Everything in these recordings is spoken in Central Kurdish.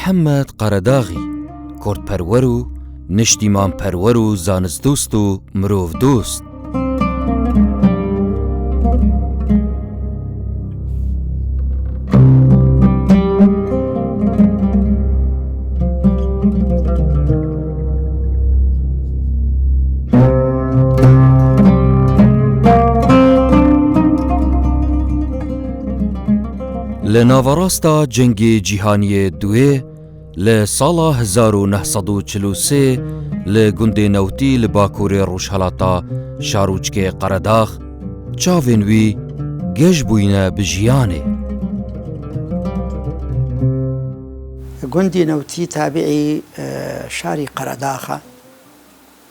محەممەد قەرەداغی کورتپەروەر و نیشتیمان پەروەر و زانستدۆست و مرۆڤ دۆست. لە ناوەڕاستە جەنگی جیهانیە دوێ لە ساڵا 1943 لە گوندێ نەوتی لە باکوورێ ڕۆژهەڵاتە شاروچکێ قەرەداغ چاوێن وی گەشت بووینە بژیانێ. گوندی نەوتی تابعی شاری قەرەداغە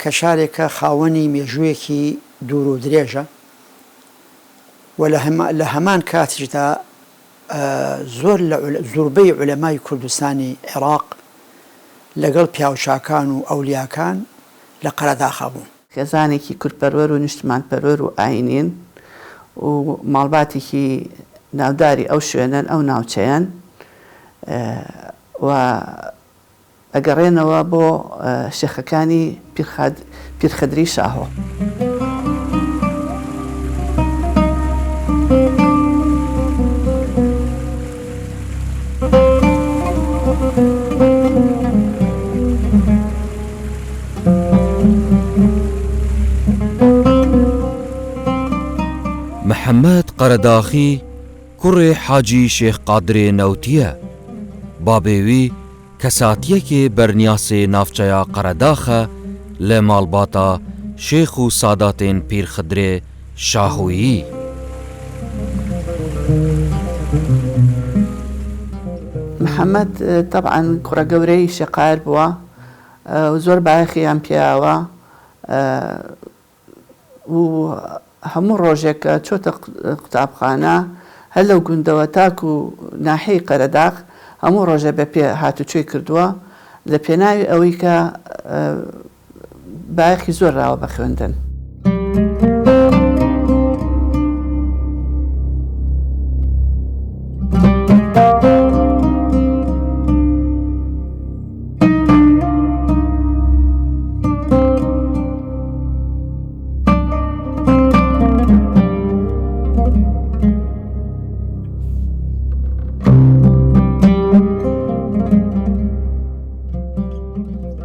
کە شارێکە خاوەنی مێژوویەکی دوور و درێژە و لە هەمان کاتیشدا زۆربەی عولەمای کوردستانی عێراق لەگەڵ پیاوچاکان و ئەولیاکان لە قەرەداغ بوون. خێزانێکی کورتپەروەر و نیشتمان پەروەر و ئاینین و ماڵباتێکی ناوداری ئەو شوێنن ئەو ناوچەیەن و ئەگەڕێنەوە بۆ شێخەکانی پیرخەدری شاهۆ. محەممەد قەرەداغی کوڕێ حاجی شێخ قادرێ نەوتیە. بابێوی کەساتیەکێ بەرنیاسێ ناوچەیە قەرەداغە لە ماڵباتە شێخ و ساداتێن پیرخەدرێ شاهۆیی. محەممەد طبعاً کوڕە گەورەی شێقایر بووە و زۆر باەخیان پیاوە و هەموو ڕۆژێکە چۆتە قوتابخانە هەر لەو گوندەوە تاکو و ناحەی قەرەداغ هەموو ڕۆژە بە پێ هاتوچۆی کردووە لە پێناوی ئەوەی کە باەخی زۆر راوە بە خوێندن.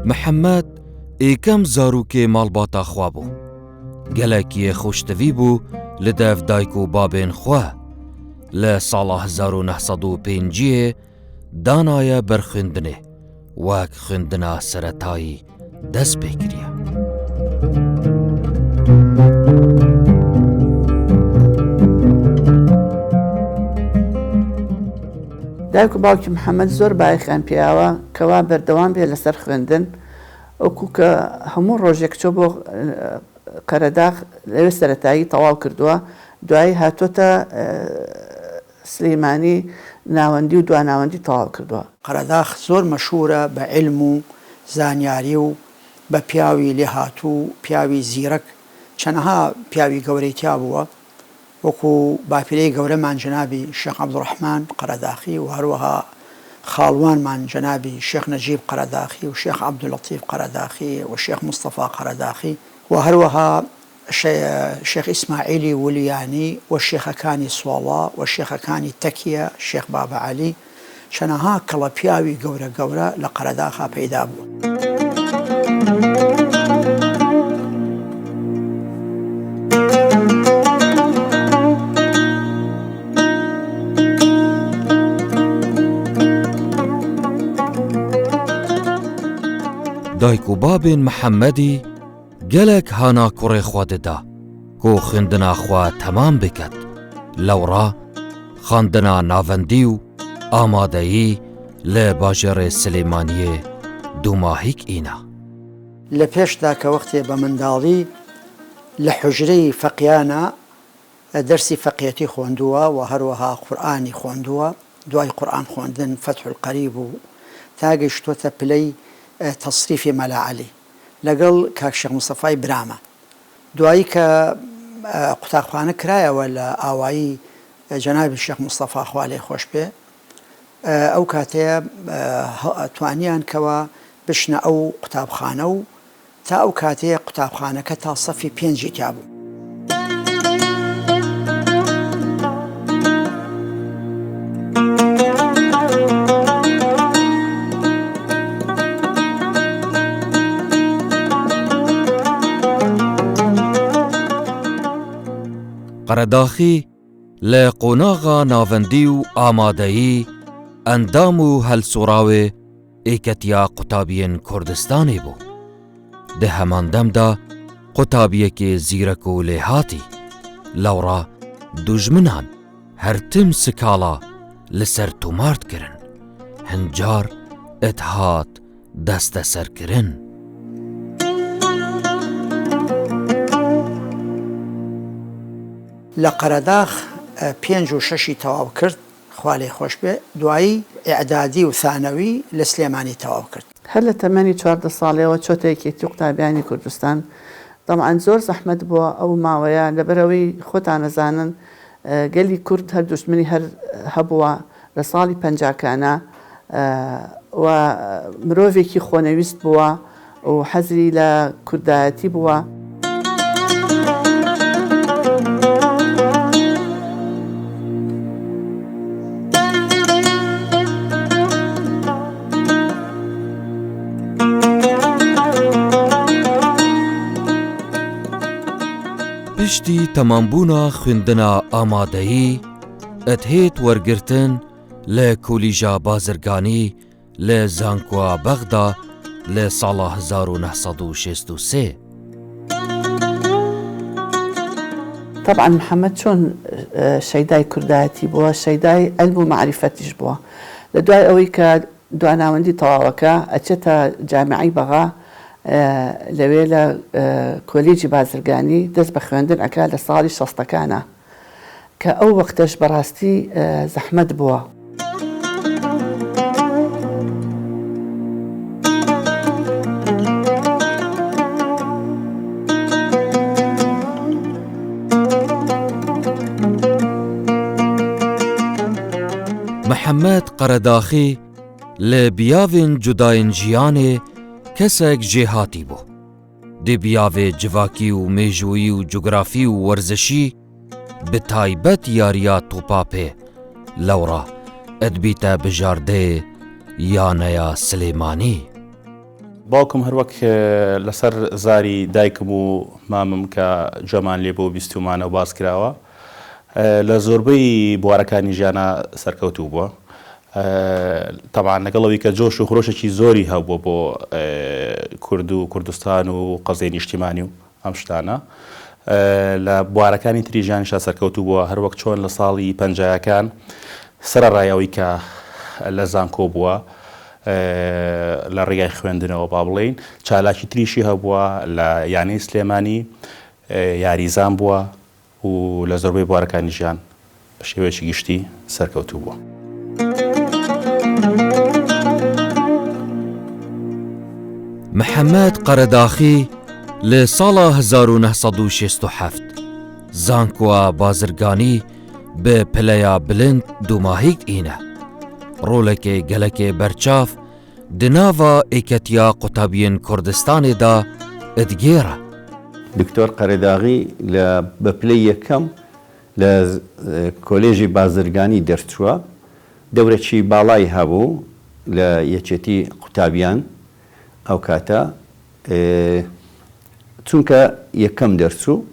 محەممەد ئێکەم زاروکێ ماڵباتە خوا بوو. گەلێکیە خۆشتەوی بوو لە دەف دایک و بابێن خوا. لە ساڵە 1905 دانایە بەرخوێندنێ وەک خوێندنە سەرەتایی دەست پێکریە. دایک و باوکی محەممەد زۆر باەخیان پیاوە کەوا بەردەوام بێ لەسەر خوێندن ئەوکو کە هەموو ڕۆژێک چۆ بۆ قەرەداغ لەوێ سەرەتایی تەواو کردووە دوایی هاتوۆتە سلەیمانی ناوەندی و دواناوەندی تەواو کردووە. قەرەداغ زۆر مەشهورە بە عیلم و زانیاری و بە پیاوی لێهاتوو پیاوی زیرەک چەندەها پیاوی گەورەی تیا بووە وەکو باپیرەی گەورەمان جەنابی شێخ عەبدوڕەحمان قەرەداغی و هەروەها خاڵوانمان جەنابی شێخ نەجیب قەرەداغی و شێخ عەبدولەتیف قەرەداغی و شێخ مستەفا قەرەداغی و هەروەها شێخ ئیسماعیلی ولیانی و شێخەکانی سوڵا و شێخەکانی تەکیە شێخ بابە عەلی چەندەها کەڵە پیاوی گەورە گەورە لە قەرەداغا پەیدا بوو. دایک و بابێن محەممەدی گەلێک هانا کوڕێ خوا دەدا کۆ خوێندنە خوا تەمام بکات لەوڕا خواندنە ناوەندی و ئامادەیی لە باژێڕێ سلەیمانیێ دووماهیک ئینە. لە پێشدا کە وەختێ بە منداڵی لە حوژرەی فەقیانە دەرسی فەقیەتی خوێندووە و هەروەها قورئانی خوێندووە دوای قورئان خوێندن فەتح القەریب و تا گەیشتووەتە پلەی تەصریفی مەلا عەلی لەگەڵ کاک شێخ مستەفای برامە. دوایی کە قوتابخانە کرایەوە لە ئاوایی جەنابی شێخ مستەفا خوا لێی خۆش بێ ئەو کاتەیە توانیان کەوە بشنە ئەو قوتابخانە و تا ئەو کاتەیە قوتابخانەکە تا سەفی 5 تا بوو. قەرەداخی لە قۆناغا ناوەندی و ئامادەیی ئەندام و هەلسوڕاوێ ئێکەتیا قوتابیên کوردستانê بوو. Di heman demda qutabiyekê zîrek û lêhatî lewra dujminan her tim skala li ser tomar dikirin, hincar ethat desteserkirin. لە قەرەداغ 5 و 6 تەواو کرد، خوا لێی خۆش بێ، دوایی ئیعدادی و ثانەوی لە سلێمانی تەواو کرد. هەر لە تەمەنی 14 ساڵەوە چۆتە یەکێتی قوتابیانی کوردستان. دەمەوان زۆر زەحمەت بووە ئەو ماوەیە لەبەرەوەی خۆتان نەزانن گەلی کورد هەر دوژمنی هەر هەبووە لە ساڵی 50کانە و مرۆڤێکی خۆنەویست بووە و حەزری لە کوردایەتی بووە. پشتی تەمامبوونا خوێندنە ئامادەیی ئەتهێت وەرگرتن لە کۆلیژە بازرگانی لە زانکۆ بەغدا لە ساڵە 1963. طبعا محەممەد چۆن شەیدای کوردایەتی بووە، شەیدای ئەلم و معریفەتیش بووە. لە دوای ئەوەی کە دواناوەندی تەواوەکە ئەچێتە جامعی بەغا لەوێ لە کۆلیجی بازرگانی دەست بە خوێندن ئەکا لە ساڵی 60ەکانە کە ئەو وەختەش بەڕاستی زەحمەت بووە. محەممەد قەرەداخی لە بیاوên cudayên jiyanê kesek jêhatî bû. Di biyavê civakî û mêjoyî û cografî û werzişî bi taybet yariya topapê lewra edbîte bijardeyê yaneya Silêmanî. باوکم هەر وەک لەسەر زاری دایکم و مامم کە جەمان لێ بۆ بیستومانە و باز کراوە لە زۆربەی بوارەکانی ژیانە سەرکەوتوو بووە. طبعا لەگەڵەوەی کە جۆش و خۆشێکی زۆری هەبووە بۆ کورد و کوردستان و قەزەی نیشتیمانی و ئەم شتانە لە بوارەکانی تری ژیانیشا سەرکەوتوو بووە، هەر وەک چۆن لە ساڵی 50یەکان سەرەڕایەوەی کە لە زانکۆ بووە لە ڕێگای خوێندنەوە با بڵێین، چالاکی تریشی هەبووە لە یانەی سلێمانی یاریزان بووە و لە زۆربەی بوارەکانی ژیان بە شێوەیەکی گشتی سەرکەوتوو بووە. محەممەد قەرەداخی لە ساڵە 1967 زانکۆ بازرگانی بە پلەیە بلند دوماهیک ئینە ڕۆلێکێ گەلەکێ بەرچاف دناوە ئێکەتیا قوتابیên کوردستانێدا ئەدگێرە. دکتۆر قەرەداغی لە بەپلەی یەکەم لە کۆلێژی بازرگانی دەرچووە، دەورەکی باڵای هەبوو لە یەکێتی قوتابیان ئەو کاتە چونکە یەکەم دەرچوو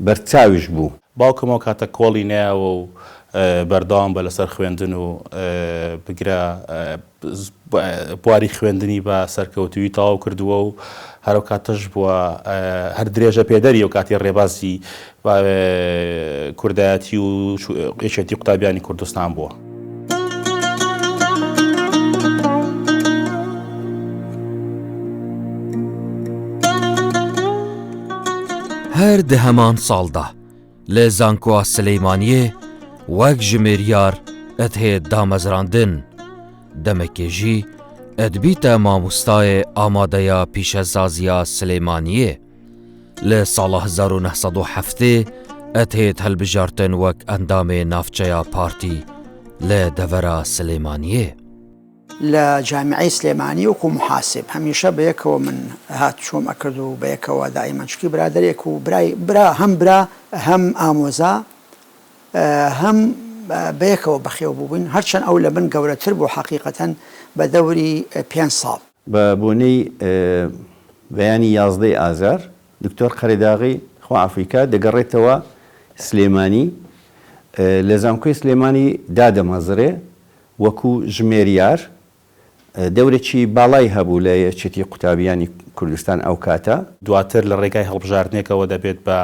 بەرچاویش بوو. باوکم ئەو کاتە کۆڵی نایەوە و بەردەوام بە لەسەر خوێندن و بگرە بواری خوێندنی بە سەرکەوتووی تەواو کردووە و هەرو کاتەش بووە هەر درێژە پێدەری و کاتی ڕێبازی کوردایەتی و یەکێتی قوتابیانی کوردستان بووە. هەر di heman salda lê Zankoa Silêmaniyê wek ji mêryar et hê damezrandin, demekê jî et bîte mamostayê amadeya pîşesaziya Silêmaniyê. Li sala 1907 et hêt helbijartin wek endamê navçeya partî لە دەڤەرە سلێمانیێ. لە جامیعەی سلێمانی وەکو محاسب هەمیشە بەیەکەوە من هات چۆم ئەکرد و بەیەکەوە دائیمەن چکی برادێک و برا هەم ئامۆزا هەم بەیەکەوە بەخێو بووبووین هەرچەند ئەو لە من گەورەتر بوو حەقیقەتەن بە دەوری 5 ساڵ. بە بۆنەی بەیانی 11 ئازار دکتۆر قەرەداغی خوافریکا دەگەڕێتەوە سلێمانی لە زانکۆی سلێمانی دادەمەزرێ وەکو ژمێریار دەورێکی باڵای هەبوو لە یەکێتی قوتابیانی کوردستان ئەو کاتە. دواتر لە ڕێگای هەڵبژاردنێکەوە دەبێت بە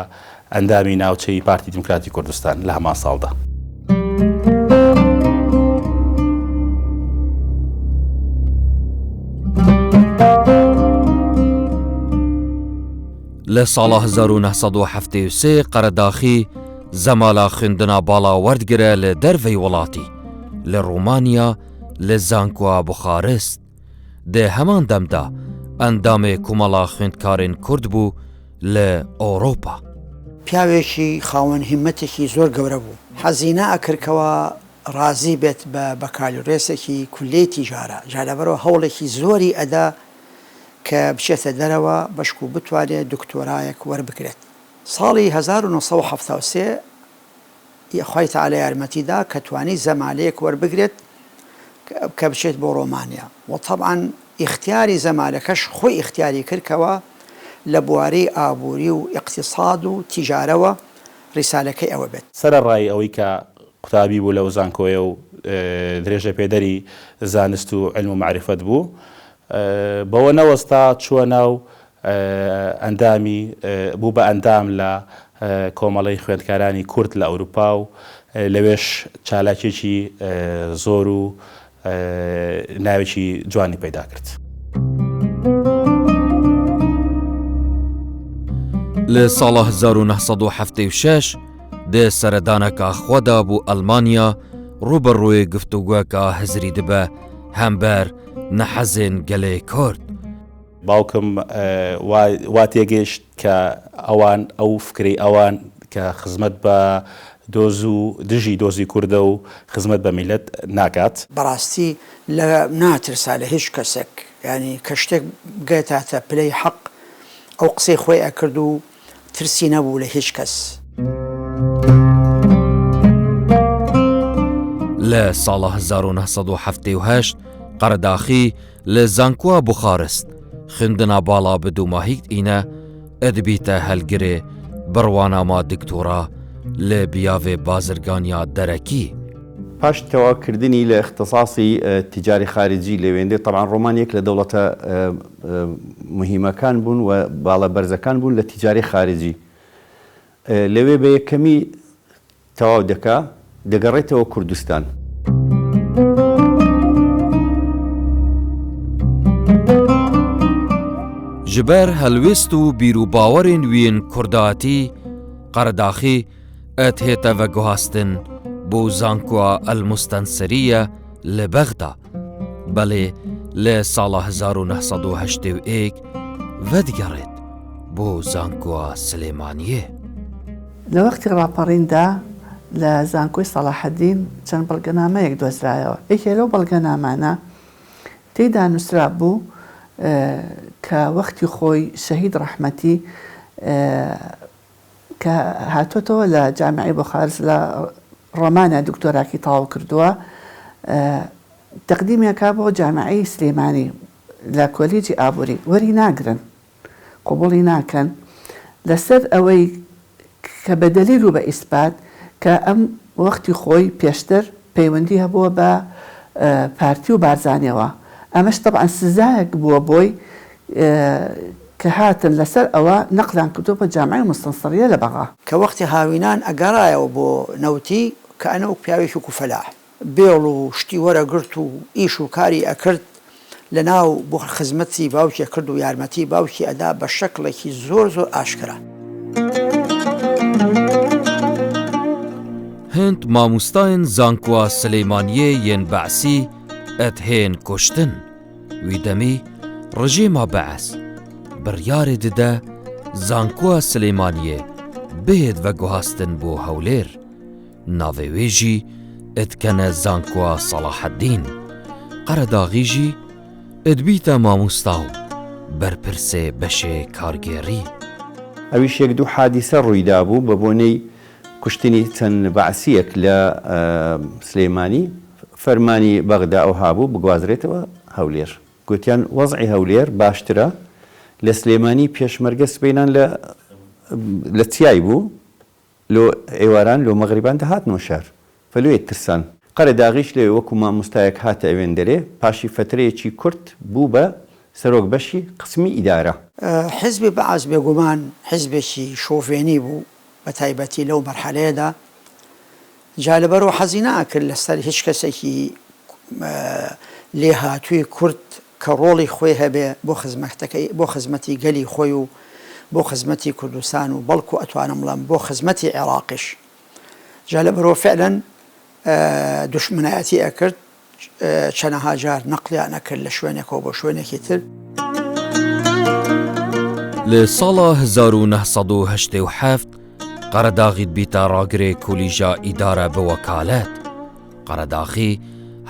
ئەندامی ناوچەی پارتی دیموکراتی کوردستان لە هەمان ساڵدا. لە ساڵە 1970 قەرەداغی زەمالە خوێندنا باڵا وەردگرە لە دەرڤەی وڵاتی لە ڕۆمانیا لە زانکۆ بوخارست. دە هەمان دەمدا ئەندامێ کومەڵا خوێندکارên کورد بوو لە ئۆڕۆپا. پیاوێکی خاوەن هیممەتێکی زۆر گەورە بوو. حەزینە ئەکردکەوە ڕازی بێت بە بەکالورێسێکی کولەی تیژارە جالەبەرەوە هەوڵێکی زۆری ئەدا کە بچێتە دەرەوە بەشک و بتوانێت دکتۆرایەک وەربگرێت. ساڵی 1970 خۆی تەعالە یارمەتیدا کە توانی زەمالەیەک وەربگرێت کە بچێت بۆ ڕۆمانیا و طبعاً ئیختیاری زەمالەکەش خۆی ئیختیاری کردکەوە لە بوارەی ئابووری و ئیقتیساد و تیجارەوە ڕیسالەکەی ئەوە بێت. سەرەڕای ئەوەی کە قوتابی بوو لەو زانکۆیە و درێژە پێدەری زانست و علم و معرفەت بوو بەوە نەوەستا چووە ناو ئەندامی بوو بە ئەندام لە کۆمەڵی خوێندکارانی کورد لە ئەوروپا و لەوێش چالاکێکی زۆر و ناوێکی جوانی پەیدا کرد. لە ساڵە 1976 دێ سەردانەکە خۆدا بوو ئەلمانیا ڕوبەڕووی گفتوگوەکە هەزری دبە هەمبەر نەحەزێن گەلەی کورد. باوکم وا تێگەیشت کە ئەوان ئەو فکری ئەوان کە خزمەت بە دۆز و دژی دۆزی کووردە و خزمەت بە میلەت ناکات. بەڕاستی لە ناترسا لە هیچ کەسێک ینی کە شتێک بگێتاتە پلەی حەق ئەو قسەی خۆی ئەکرد و ترسی نەبوو لە هیچ کەس. لە ساڵە 1970 قەرەداغی لە زانکۆ بوخارست خوێندنا باڵا بدوماهیت ئینە ئەدبیتە هەلگرێ بڕواناما دکتۆرا لە بیاوێ بازرگانیا دەرەکی. پاش تەواوکردنی لە اختصاصی تیجاری خارجی لەوێندێ طبعاً ڕۆمانیەک لە دەوڵەتە مهمەکان بوون و باڵە بەرزەکان بوون لە تیجاری خارجی لەوێ بە یەکەمی تەواو دەگەڕێتەوە کوردستان. جبەر هەلوێست و بیر و باوەڕێن وێن کورداتی قەرەداغی ئەتهێتە ڤەگوهاستن بۆ زانکۆ ئەلموستەنسەریە لە بەغدا بەڵێ لە ساڵە 1970 ڤەدگەڕێت بۆ زانکۆ سلێمانیێ. لە وەختی ڕاپەڕیندا لە زانکۆی سەلاحەدین چەند بەڵگەنامەیەک دۆزرایەوە. یەکێ لەو بەڵگەنامانە تێیدا نووسرا بوو کە وەختی خۆی شەهید ڕەحمەتی کە هاتوۆتەوە لە جامیعەی بوخارست لە ڕۆمانیا دکتۆراکی تەواو کردووە تەقدیمێکا بۆ جامیعەی سلێمانی لە کۆلیجی ئابووری وەری ناگرن قبوڵی ناکەن لەسەر ئەوەی کە بە دەلیل و بە ئیسپات کە ئەم وەختی خۆی پێشتر پەیوەندی هەبووە بە پارتی و بارزانیەوە. ئەمەش طبعاً سزایەک بووە بۆی کە هاتن لەسەر ئەوە نەقلان کردووە بە جامیعەی مستەنسەریە لە بەغا کە وەختی هاوینان ئەگەڕایەوە بۆ نەوتی کە ئەنە و پیاوێکی کوفەلاح بێڵ و شتی وەرەگرت و ئیش و کاری ئەکرد لە ناو بۆ خزمەتی باوکی کرد و یارمەتی باوکی ئەدا بە شەکڵێکی زۆر ئاشکرا. هەند مامۆستایان زانکۆ سلێمانیێ یەن بەعسی ئەتهێن کوشتن وی دەمی ڕژێما بەعس بڕیارێ ددە زانکۆ سلێمانیێ بێت ڤەگوهاستن بۆ هەولێر ناوێژی اتکەنە زانکۆ سەلاحەددین قەرەداغیژی ئەدبیتە مامۆستا و بەرپرسێ بەشێ کارگێڕی. ئەویش یەک دوو حادیسە ڕوویدا بوو بە بۆنەی کوشتنی چەند بەعسیەک لە سلێمانی فەرمانی بەغدا ئەو هابوو بگوازرێتەوە هەولێر. گوتیان وەزعی هەولێر باشترە لە سلێمانی پێشمەرگە سبەینان لە چیای بوو لۆ ئێواران لۆ مەغریبان دەهاتنەوە شار فەلوێت ترسان. قەرەداغیش لێ وەکو مامۆستایەک هاتە ئەوێندەرێ پاشی فترەیەکی کورت بوو بە سەرۆک بەشی قسمی ئیدارە. حزبی بەعاز بێگومان حزبێکی شۆڤێنی بوو بە تایبەتی لەو مەرحەلەیەدا جا لەبەرەوە حەزی ناکرد لەسەر هیچ کەسێکی لێهاتووی کورد کە ڕۆڵی خۆی هەبێ بۆ خزمەتی گەلی خۆی و بۆ خزمەتی کوردستان و بەڵکو ئەتوانم بڵێم بۆ خزمەتی عێراقیش. جا لەبەرەوە فعلاً دوشمنایەتی ئەکرد چەنەها جار نەقلیان ئەکرد لە شوێنێکەوە بۆ شوێنێکی تر. لە ساڵە 1970 قەرەداغیت بیتە ڕاگرێ کولیژە ئیدارە بە وەکالەت. قەرەداغی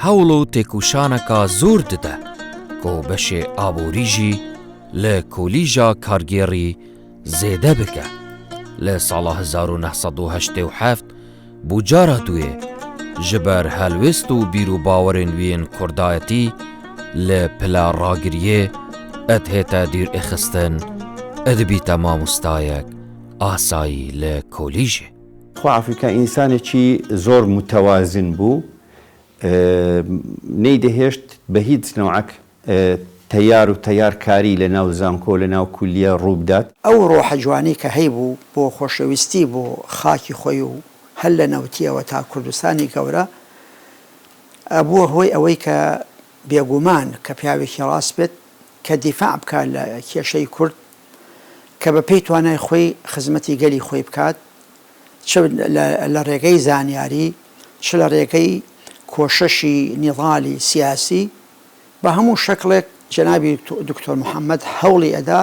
هەوڵ و تێکوشانەکە زۆر ددە کۆ بەشێ ئابووریژی لە کولیژە کارگێڕی زێدە بکە. لە ساڵە 1970 بووجارە دوێ ژبەر هەلوێست و بیر و باوەرên وێن کوردایەتی لە پلا ڕاگریێ ئەدهێتە دیر ئەخستن ئەدبیتە مامۆستایەک ئاسایی لە کۆلیژێ. خۆ ئەفریقا ئینسانێکی زۆر متەوازن بوو نەیدەهێشت بە هیچ نەوعەک تەیار و تەیارکاری لە ناو زانکۆ لە ناو کولیە ڕووبدات. ئەو ڕۆحە جوانی کە هەیبوو بۆ خۆشەویستی بۆ خاکی خۆی و هەل لە نەوتیەوە تا کوردستانی گەورە بووە هۆی ئەوەی کە بێگومان کە پیاوێکی ڕاست بێت کە دیفاع بکات لە کێشەی کورد کە بە پێی توانای خۆی خزمەتی گەلی خۆی بکات چ لە ڕێگەی زانیاری چ لە ڕێگەی کۆشەشی نیضالی سیاسی بە هەموو شەکڵێک جەنابی دکتۆر محەممەد هەوڵی ئەدا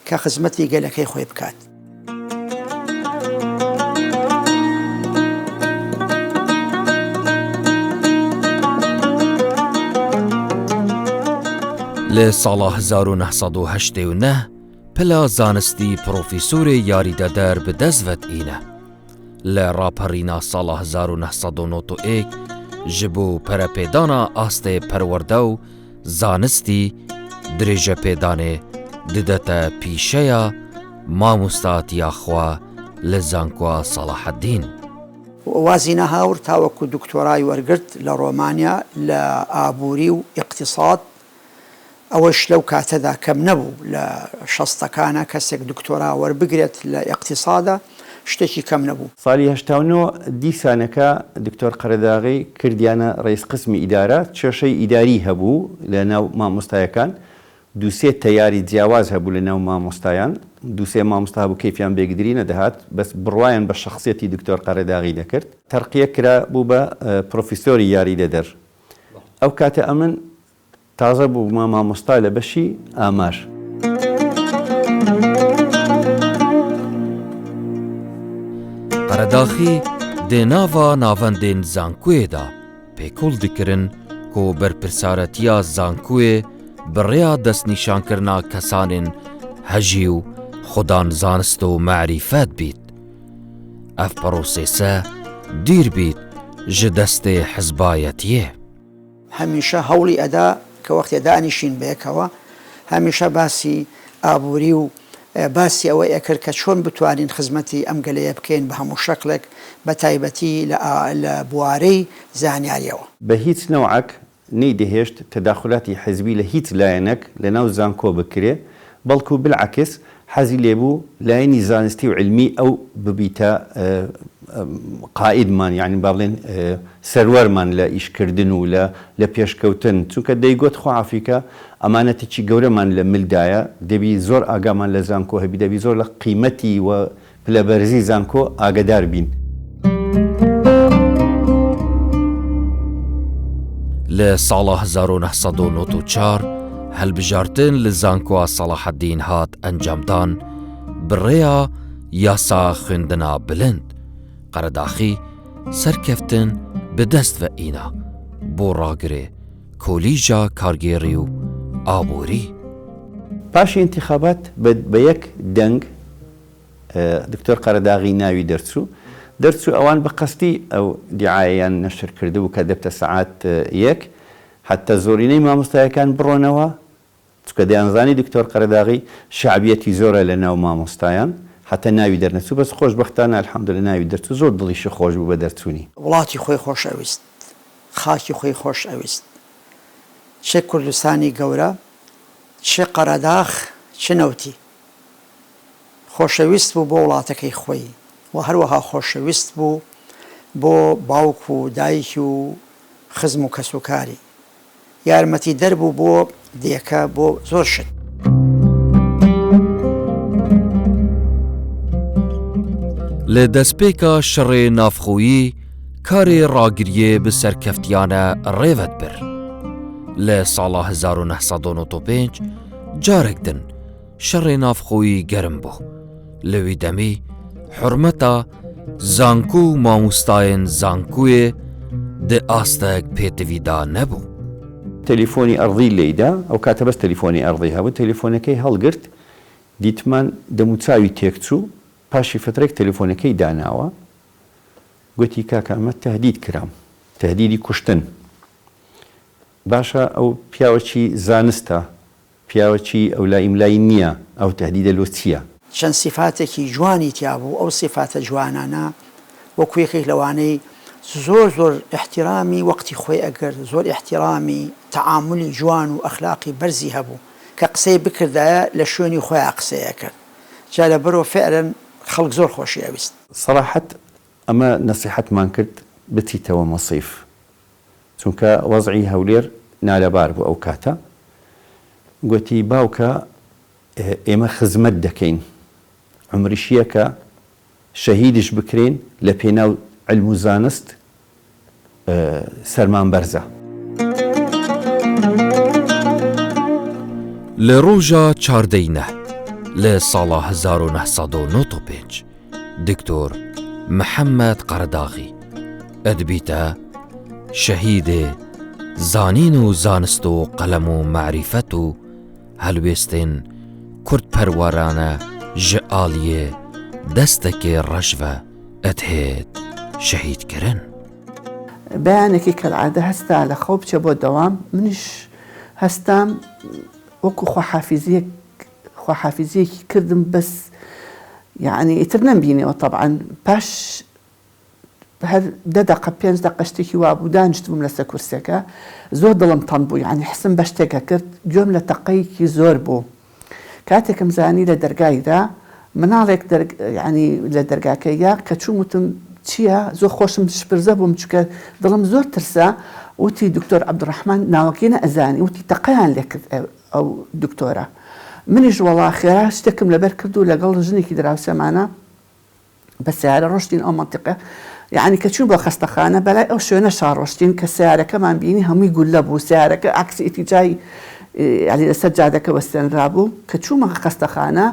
کە خزمەتی گەلەکەی خۆی بکات. لە ساڵە 1970 پلا زانستی پرۆفیسۆرێ یاریدەدەر بەدەستڤەت ئینە. لە ڕاپەڕینا ساڵە 1991 ji bo perepêdana astê perwerde û zanistî dirêje pêdanê didete pîşeya mamostatiya xwe li Zankoa Salaheddîn. وازینە هاور تاوەکو دکتۆرای وەرگرت لە ڕۆمانیا لە ئابووری و ئیقتیساد ئەوەش لەو کاتەدا کەم نەبوو لە شەستەکانە کەسێک دکتۆرا وەربگرێت لە ئیقتیسادە شتێکی کەم نەبوو. ساڵی 89 دیسانەکە دکتۆر قەرەداغی کردیانە ڕئیس قسمی ئیدارە کێشەی ئیداری هەبوو لە ناو مامۆستایەکان دووسێ تەیاری جیاواز هەبوو لە ناو مامۆستایان دووسێ مامۆستا بوو کەیفیان بێگدری نەدەهات بەس بڕوایان بە شخصیەتی دکتۆر قەرەداغی دەکرد تەرقیە کرا بوو بە پرۆفیسۆری یاریدەدەر. ئەو کاتە ئەمن تازە بوومە مامۆستا لە بەشی ئامار. قەرەداغی دێناڤا ناڤەندên Zankoyê pêkûl dikirin ku berpirsaretiya Zankoyê bi rêya destnîşankirina kesanên hejî û xudan zanist û mecrifet bît. Ev prosêse dîr bît ji destê hizbayetiyê. هەمیشە هەوڵی ئەدا کە وەختێ دانیشین بەیەکەوە هەمیشە باسی ئابووری و باسی ئەوەی ئەکرد کە چۆن بتوانین خزمەتی ئەم گەلەیە بکەین بە هەموو شەکلێک بە تایبەتی لە بوارەی زانیاریەوە. بە هیچ نەوعەک نەیدەهێشت تەداخلاتی حزبی لە هیچ لایەنێک لە ناو زانکۆ بکرێ بەڵکو بالعکس حەزی لێبوو لایەنی زانستی و علمی ئەو ببیتە قائیدمان یعنی با بڵێن سەروەرمان لە ئیشکردن و لە پێشکەوتن چونکە دەیگوت خۆ ئەفریقا ئەمانەتێکی گەورەمان لە ملدایە دەبی زۆر ئاگامان لە زانکۆ هەبی دەبی زۆر لە قیمەتی و پلەبەرزی زانکۆ ئاگدار بین. لە ساڵە 1994 هەلبژارتن لە Zankoa Salaheddîn hat ئەنجامدان بڕێیا یاسا خوێندنا بلند. قەرەداغی سەرکەفتن بە بدەست بە ئینا بۆ ڕاگرێ کۆلیژا کارگێڕی و ئابووری. پاشی انتخابات بە یەک دەنگ دکتۆر قەرەداغی ناوی دەرچوو ئەوان بە قەستی ئەو دیعایەیان نەشر کردبوو کە دەبتە سەعات یەک حتى زۆرینەی مامۆستایەکان بڕۆنەوە چکە دەیانزانی دکتۆر قەرەداغی شعبیەتی زۆرە لە ناو مامۆستایان حتى ناوی دەرنەچوو بەس خۆشبەختانە الحەمدولillah ناوی دەرچوو زۆر دڵیشی خۆش بوو بە دەرچوونی. وڵاتی خۆی خۆش ئەویست، خاکی خۆی خۆش ئەویست، چه کوردستانی گەورە چه قەرەداغ چه نەوتی خۆشەویست بوو بۆ وڵاتەکەی خۆی و هەروەها خۆشەویست بوو بۆ باوک و دایک و خزم و کەسوکاری یارمەتی دەربوو بۆ دیەکە بۆ زۆر شت. لە دەستپێکە شەڕێ نافخۆیی کارێ ڕاگریێ بە سەرکەفتیانە ڕێوەت بر. لە ساڵا 1995 جارێکدن شەڕێ نافخۆیی گەرم بوو. لەوی دەمی حرمەتە زانکو و مامۆستایەن زانکوێ دە ئاستەک پێتەویدا نەبوو. تەلیفۆنی ئەڕضی لێیدا ئەو کاتە بەس تەلیفۆنی ئەڕضی هەبوو تەلیفۆنەکەی هەڵگرت دیتمان دەموچاوی تێکچوو پاشی فترێک تەلیفۆنەکەی داناوە گوتی کاکە ئەمە تەهدید کرام تەهدیدی کوشتن. باشە ئەو پیاوەکی زانستە پیاوەکی ئەو لا ئیملای نییە ئەو تەهدیدە لۆ چییە؟ چەند سیفاتێکی جوانی تیابوو ئەو سیفاتە جوانانە وەکو یەکێک لەوانەی زۆر احترامی وەقتی خۆی ئەگەر زۆر احترامی تەعاملی جوان و ئەخلاقی بەرزی هەبوو کە قسەی بکردایە لە شوێنی خۆیان قسەیە کرد جا لەبەرەوە فعلاً خەڵک زۆر خۆشی ئەویست. سەراحەت ئەمە نەسیحەتمان کرد بچیتەوە مەسیف چونکە وەزعی هەولێر نالەبار بوو ئەو کاتە گوتی باوکە ئێمە خزمەت دەکەین عمریشیەکە شەهیدش بکرێن لە پێناو علم و زانست سەرمان بەرزە. لە ڕۆژە چاردەینە لە ساڵا 1995 دکتۆر محەممەد قەرەداغی ئەدبیتە شەهیدێ زانین و زانست و قەلەم و معریفەت و هەلوێستێن کورد پەروەرانە ji aliyê destekê reş ve edhêt şehîdkirin. بەیانێکی کەلعادە هەستا لە خەو بچە بۆ دەوام منیش هەستام وەکو خواحافیزیەکی کردم بەس یعنی ئیتر نەمبینەوە طبعاً پاش هەر 10 دقە 5 دقە شتێکی وا بوو دانیشتبووم لەسەر کورسەکە زۆر دڵم تەند بوو یعنی حسم بە شتێکە کرد گوێم لە تەقەیەکی زۆر بوو. کاتێکم زانی لە دەرگایدا مناڵێک ینی لە دەرگاکەیە کە چوومتم چییە زۆر خۆشم شپرزە بووم چکە دڵم زۆر ترسا وتی دکتۆر عەبدوڕەحمان ناوەکەی ئەزانی وتی تەقەیان لێ کرد ئەو دکتۆرە منیش وەڵا خێرا شتێکم لەبەر کرد و لەگەڵ ژنێکی دراوسەمانە بە سیارە ڕۆشتین ئەو مەنتیقە یعنی کە چوون بۆ خەستەخانە بەلای ئەو شوێنە شاڕۆشتین کە سیارەکەمان بینی هەمووی گولە بوو سیارەکە عکسی ئیتیجای علی لەسەر جادەکە وەستێنرا بوو کە چوومە خەستەخانە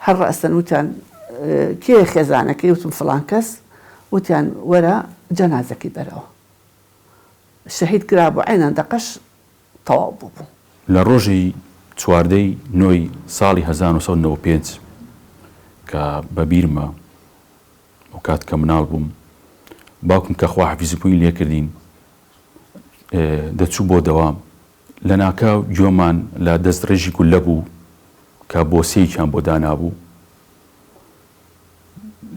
هەر ڕەسەن وتیان کێ خێزانەکەی وتم فڵان کەس وتیان وەرە جەنازەکەی بەرەوە شەهید کرا بوو عینەن دەقەش تەواو بوو. لە ڕۆژی چواردەی نۆی ساڵی 1995 کە بەبیرمە ئەو کات کە مناڵ بووم باوکم کە خواحافیزی بووی لێ کردین دەچوو بۆ دەوام لە ناکاو گوێمان لە دەست ڕێژی گولە بوو کە بۆسەیەکیان بۆ دانابوو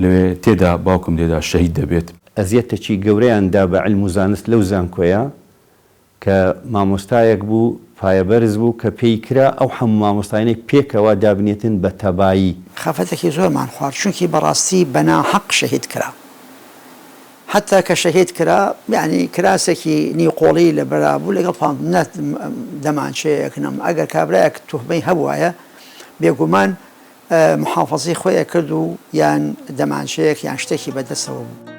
لەوێ تێدا باوکم دێدا شەهید دەبێت. ئەزیەتێکی گەورەیاندا بە علم و زانست لەو زانکۆیە کە مامۆستایەک بوو پایەبەرز بوو کە پێی کرا ئەو هەموو مامۆستایانێک پێکەوە دابنێتن بە تەبایی. خەفەتێکی زۆرمان خوارد چونکی بەڕاستی بەناحەق شەهید کرا حتا کە شەهید کرا یعنی کراسێکی نیقۆڵی لە بەرابوو لەگەڵ دەمانچەیەکنم ئەگەر کابراایەک توهمەی هەبوایە بێگومان محافەزەی خۆیە کرد و یان دەمانچەیەک یان شتێکی بەدەستەوە بوو.